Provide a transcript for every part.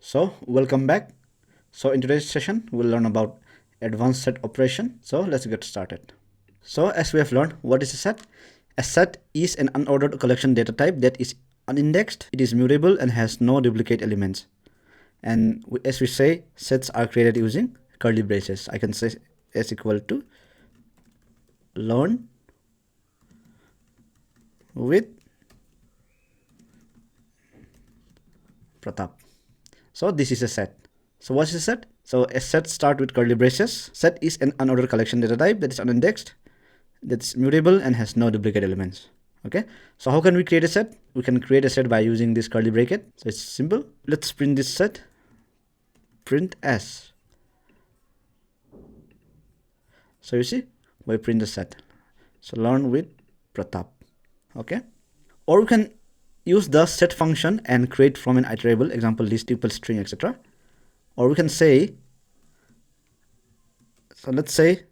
So welcome back. So in today's session, we'll learn about advanced set operation. So let's get started. So as we have learned, what is a set? A set is an unordered collection data type that is unindexed, it is mutable and has no duplicate elements. And as we say, sets are created using curly braces. I can say s equal to learn with Pratap. So this is a set. So what is a set? So a set start with curly braces. Set is an unordered collection data type that is unindexed, that's mutable and has no duplicate elements. Okay, so how can we create a set? We can create a set by using this curly bracket. So it's simple. Let's print this set. Print s. So you see, we print the set. So learn with Pratap. Okay, or we can use the set function and create from an iterable, example list, tuple, string, etc. Or we can say, so let's say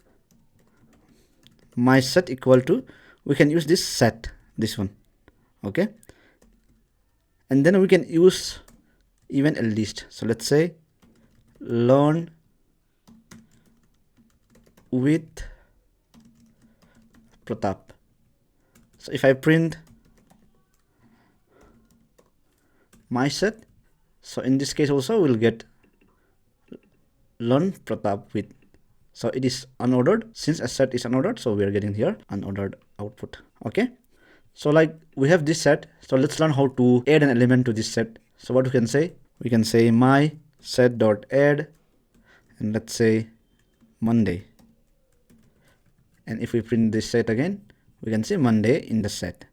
my set equal to, we can use this set, this one. Okay, and then we can use even a list. So let's say learn with Pratap. So if I print my set, so in this case also we'll get learn Pratap with. So it is unordered. Since a set is unordered, so we are getting here unordered output. Okay, so like we have this set, so let's learn how to add an element to this set. So what we can say my set dot add, and let's say Monday. And if we print this set again, we can see Monday in the set.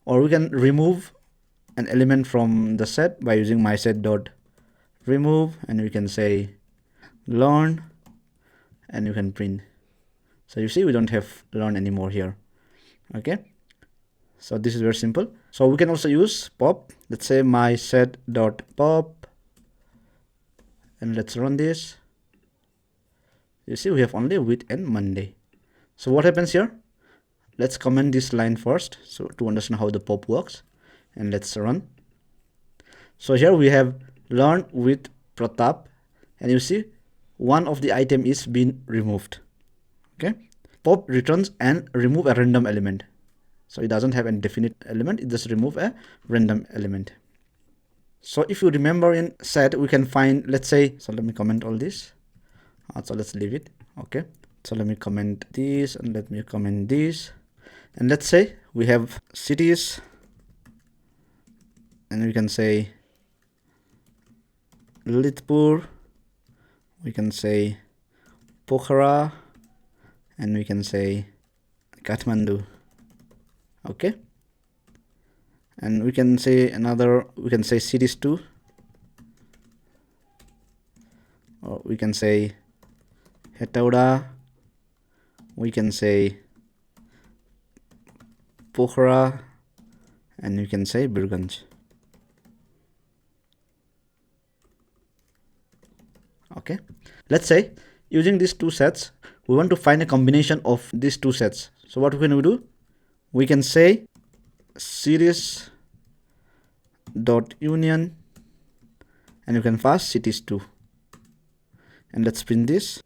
Or we can remove an element from the set by using my set dot remove, and we can say learn, and you can print. So you see, we don't have learn anymore here. Okay, so this is very simple. So we can also use pop. Let's say my set dot pop, and let's run this. You see, we have only with and Monday. So what happens here? Let's comment this line first, so to understand how the pop works, and let's run. So here we have learn with Pratap, and you see one of the item is being removed. Okay, pop returns and remove a random element. So it doesn't have a definite element, it just remove a random element. So if you remember in set, we can find, let's say, so let me comment all this. So let's leave it. Okay, so let me comment this, and let me comment this, and let's say we have cities, and we can say Lalitpur, we can say Pokhara, and we can say Kathmandu. Okay, and we can say another, we can say cities too, or we can say Hetauda, we can say Pokhara, and we can say Birganj. Okay, let's say using these two sets, we want to find a combination of these two sets. So what can we do? We can say series dot union, and you can pass cities too, and let's print this.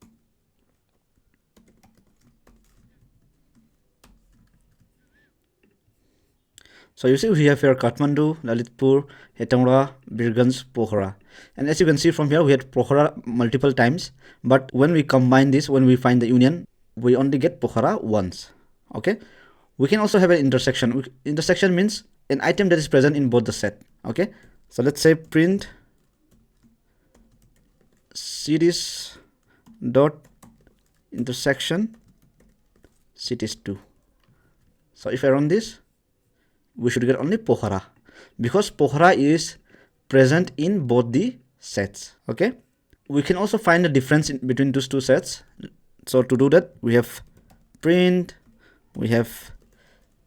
So you see, we have here Kathmandu, Lalitpur, Hetauda, Birganj, Pokhara. And as you can see from here, we had Pokhara multiple times, but when we combine this, when we find the union, we only get Pokhara once. Okay, we can also have an intersection. Intersection means an item that is present in both the set. Okay, so let's say print cities dot intersection cities 2. So if I run this, we should get only Pokhara, because Pokhara is present in both the sets. Okay, we can also find the difference between those two sets. So to do that, we have print, we have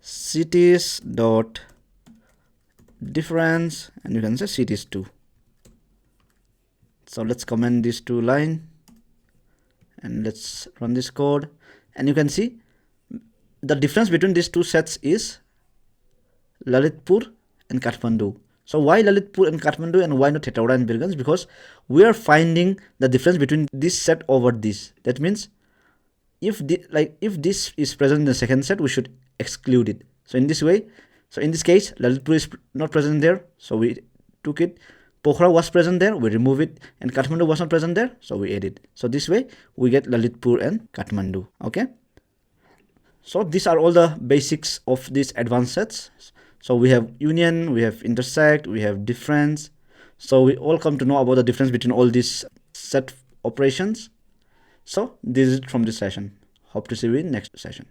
cities dot difference, and you can say cities 2. So let's comment these two lines, and let's run this code, and you can see the difference between these two sets is Lalitpur and Kathmandu. So why Lalitpur and Kathmandu and why not Tetiwara and Birganj? Because we are finding the difference between this set over this. That means if if this is present in the second set, we should exclude it. So in this way, so in this case, Lalitpur is not present there, so we took it. Pokhara was present there, we remove it, and Kathmandu was not present there, so we add it. So this way we get Lalitpur and Kathmandu. Okay. So these are all the basics of these advanced sets. So we have union, we have intersect, we have difference. So we all come to know about the difference between all these set operations. So this is it from this session. Hope to see you in next session.